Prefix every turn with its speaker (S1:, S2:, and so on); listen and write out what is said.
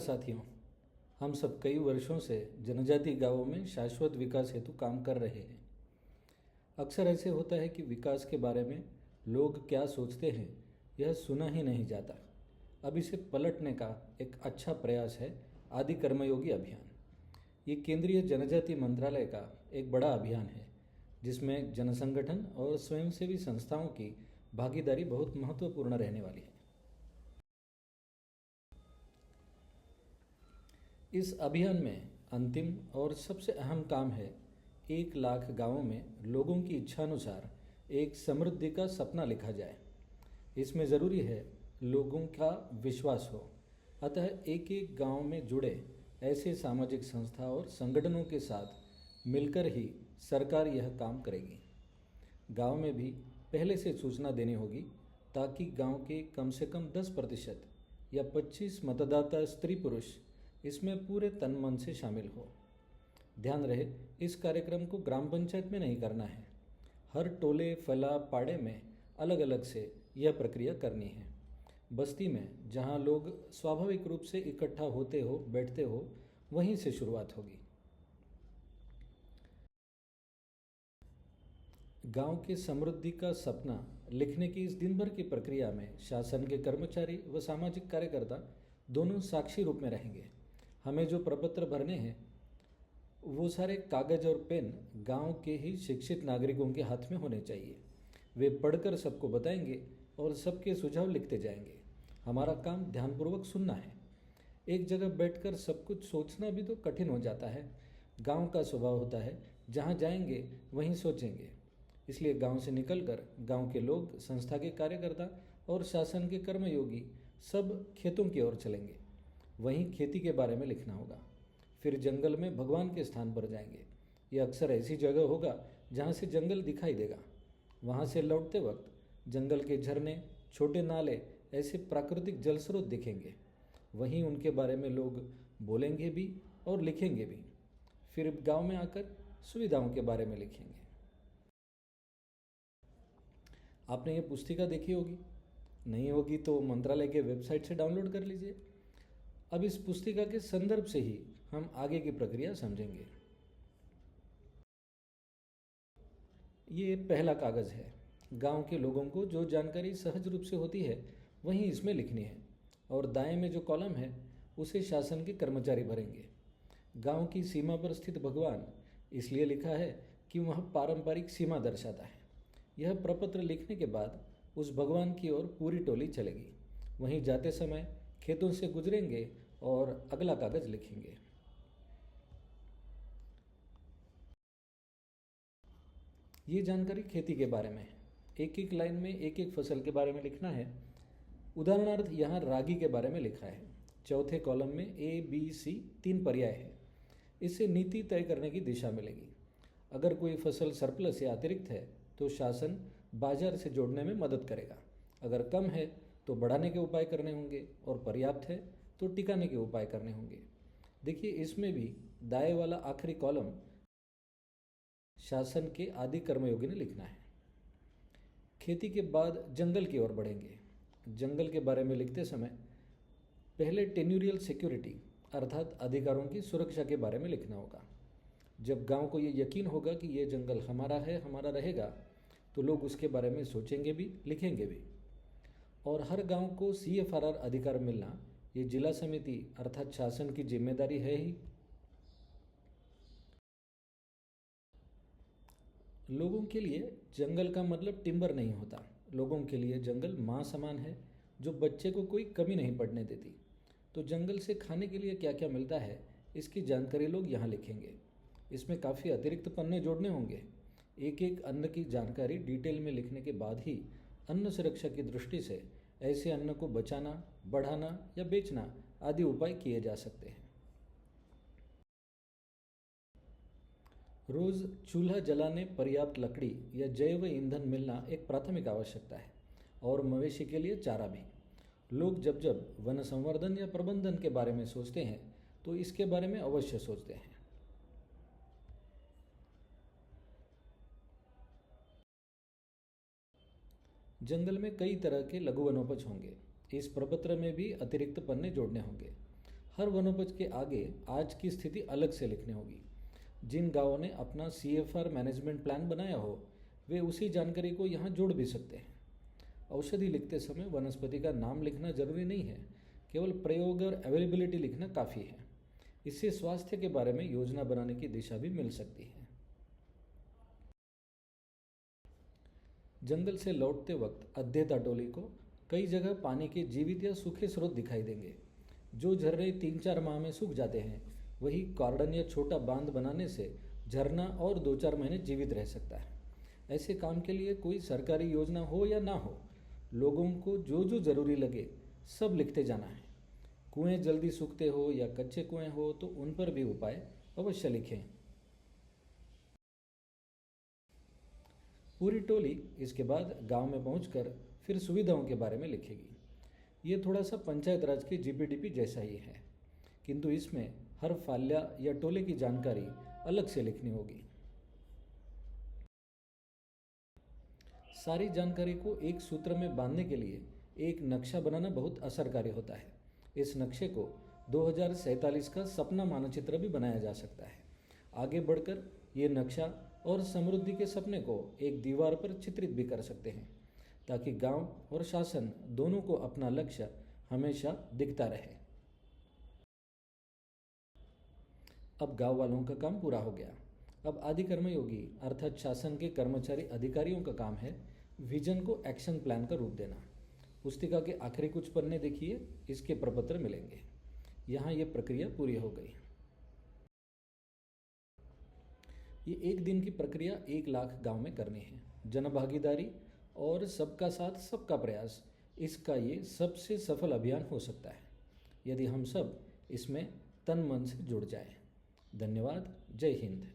S1: साथियों, हम सब कई वर्षों से जनजाति गांवों में शाश्वत विकास हेतु काम कर रहे हैं। अक्सर ऐसे होता है कि विकास के बारे में लोग क्या सोचते हैं यह सुना ही नहीं जाता। अब इसे पलटने का एक अच्छा प्रयास है आदि कर्मयोगी अभियान। ये केंद्रीय जनजाति मंत्रालय का एक बड़ा अभियान है जिसमें जनसंगठन और स्वयंसेवी संस्थाओं की भागीदारी बहुत महत्वपूर्ण रहने वाली है। इस अभियान में अंतिम और सबसे अहम काम है 1 लाख गांवों में लोगों की इच्छानुसार एक समृद्धि का सपना लिखा जाए। इसमें ज़रूरी है लोगों का विश्वास हो। अतः एक एक गांव में जुड़े ऐसे सामाजिक संस्था और संगठनों के साथ मिलकर ही सरकार यह काम करेगी। गांव में भी पहले से सूचना देनी होगी ताकि गांव के कम से कम 10% या 25 मतदाता स्त्री पुरुष इसमें पूरे तन मन से शामिल हो। ध्यान रहे, इस कार्यक्रम को ग्राम पंचायत में नहीं करना है। हर टोले फला पाड़े में अलग अलग से यह प्रक्रिया करनी है। बस्ती में जहां लोग स्वाभाविक रूप से इकट्ठा होते हो बैठते हो वहीं से शुरुआत होगी। गांव के समृद्धि का सपना लिखने की इस दिन भर की प्रक्रिया में शासन के कर्मचारी व सामाजिक कार्यकर्ता दोनों साक्षी रूप में रहेंगे। हमें जो प्रपत्र भरने हैं वो सारे कागज और पेन गांव के ही शिक्षित नागरिकों के हाथ में होने चाहिए। वे पढ़कर सबको बताएंगे और सबके सुझाव लिखते जाएंगे। हमारा काम ध्यानपूर्वक सुनना है। एक जगह बैठकर सब कुछ सोचना भी तो कठिन हो जाता है। गांव का स्वभाव होता है जहां जाएंगे वहीं सोचेंगे। इसलिए गांव से निकलकर गांव के लोग, संस्था के कार्यकर्ता और शासन के कर्मयोगी सब खेतों की ओर चलेंगे। वहीं खेती के बारे में लिखना होगा। फिर जंगल में भगवान के स्थान पर जाएंगे। ये अक्सर ऐसी जगह होगा जहाँ से जंगल दिखाई देगा। वहाँ से लौटते वक्त जंगल के झरने, छोटे नाले, ऐसे प्राकृतिक जल स्रोत दिखेंगे। वहीं उनके बारे में लोग बोलेंगे भी और लिखेंगे भी। फिर गांव में आकर सुविधाओं के बारे में लिखेंगे। आपने ये पुस्तिका देखी होगी, नहीं होगी तो मंत्रालय के वेबसाइट से डाउनलोड कर लीजिए। अब इस पुस्तिका के संदर्भ से ही हम आगे की प्रक्रिया समझेंगे। ये पहला कागज है। गांव के लोगों को जो जानकारी सहज रूप से होती है वही इसमें लिखनी है और दाएं में जो कॉलम है उसे शासन के कर्मचारी भरेंगे। गांव की सीमा पर स्थित भगवान इसलिए लिखा है कि वह पारंपरिक सीमा दर्शाता है। यह प्रपत्र लिखने के बाद उस भगवान की ओर पूरी टोली चलेगी। वहीं जाते समय खेतों से गुजरेंगे और अगला कागज लिखेंगे। ये जानकारी खेती के बारे में है। एक एक लाइन में एक एक फसल के बारे में लिखना है। उदाहरणार्थ यहाँ रागी के बारे में लिखा है। चौथे कॉलम में ABC 3 पर्याय है। इससे नीति तय करने की दिशा मिलेगी। अगर कोई फसल सरप्लस या अतिरिक्त है तो शासन बाजार से जोड़ने में मदद करेगा। अगर कम है तो बढ़ाने के उपाय करने होंगे और पर्याप्त है तो टिकाने के उपाय करने होंगे। देखिए, इसमें भी दाएं वाला आखिरी कॉलम शासन के आदि कर्मयोगी ने लिखना है। खेती के बाद जंगल की ओर बढ़ेंगे। जंगल के बारे में लिखते समय पहले टेन्यूरियल सिक्योरिटी अर्थात अधिकारों की सुरक्षा के बारे में लिखना होगा। जब गांव को ये यकीन होगा कि ये जंगल हमारा है, हमारा रहेगा, तो लोग उसके बारे में सोचेंगे भी, लिखेंगे भी। और हर गांव को CFRR अधिकार मिलना ये जिला समिति अर्थात शासन की जिम्मेदारी है ही। लोगों के लिए जंगल का मतलब टिम्बर नहीं होता। लोगों के लिए जंगल माँ समान है जो बच्चे को कोई कमी नहीं पड़ने देती। तो जंगल से खाने के लिए क्या क्या मिलता है इसकी जानकारी लोग यहाँ लिखेंगे। इसमें काफ़ी अतिरिक्त पन्ने जोड़ने होंगे। एक एक अन्न की जानकारी डिटेल में लिखने के बाद ही अन्न सुरक्षा की दृष्टि से ऐसे अन्न को बचाना, बढ़ाना या बेचना आदि उपाय किए जा सकते हैं। रोज चूल्हा जलाने पर्याप्त लकड़ी या जैव ईंधन मिलना एक प्राथमिक आवश्यकता है और मवेशी के लिए चारा भी। लोग जब जब वन संवर्धन या प्रबंधन के बारे में सोचते हैं तो इसके बारे में अवश्य सोचते हैं। जंगल में कई तरह के लघु वनोपज होंगे। इस प्रपत्र में भी अतिरिक्त पन्ने जोड़ने होंगे। हर वनोपज के आगे आज की स्थिति अलग से लिखनी होगी। जिन गांवों ने अपना CFR मैनेजमेंट प्लान बनाया हो वे उसी जानकारी को यहाँ जोड़ भी सकते हैं। औषधि लिखते समय वनस्पति का नाम लिखना जरूरी नहीं है, केवल प्रयोग और अवेलेबिलिटी लिखना काफ़ी है। इससे स्वास्थ्य के बारे में योजना बनाने की दिशा भी मिल सकती है। जंगल से लौटते वक्त अध्येता टोली को कई जगह पानी के जीवित या सूखे स्रोत दिखाई देंगे। जो झरने 3-4 माह में सूख जाते हैं, वही कॉर्डन या छोटा बांध बनाने से झरना और 2-4 महीने जीवित रह सकता है। ऐसे काम के लिए कोई सरकारी योजना हो या ना हो, लोगों को जो जो ज़रूरी लगे सब लिखते जाना है। कुएं जल्दी सूखते हो या कच्चे कुएं हो तो उन पर भी उपाय अवश्य लिखें। पूरी टोली इसके बाद गांव में पहुंचकर फिर सुविधाओं के बारे में लिखेगी। ये थोड़ा सा पंचायत राज की GPDP जैसा ही है, किंतु इसमें हर फाल्या या टोले की जानकारी अलग से लिखनी होगी। सारी जानकारी को एक सूत्र में बांधने के लिए एक नक्शा बनाना बहुत असरकारी होता है। इस नक्शे को 2047 का सपना मानचित्र भी बनाया जा सकता है। आगे बढ़कर ये नक्शा और समृद्धि के सपने को एक दीवार पर चित्रित भी कर सकते हैं, ताकि गांव और शासन दोनों को अपना लक्ष्य हमेशा दिखता रहे। अब गांव वालों का काम पूरा हो गया। अब आदि कर्मयोगी अर्थात शासन के कर्मचारी अधिकारियों का काम है विजन को एक्शन प्लान का रूप देना। पुस्तिका के आखिरी कुछ पन्ने देखिए, इसके प्रपत्र मिलेंगे। यहाँ ये प्रक्रिया पूरी हो गई। ये एक दिन की प्रक्रिया 1 लाख गांव में करनी है। जनभागीदारी और सबका साथ सबका प्रयास, इसका ये सबसे सफल अभियान हो सकता है यदि हम सब इसमें तन मन से जुड़ जाएं। धन्यवाद। जय हिंद।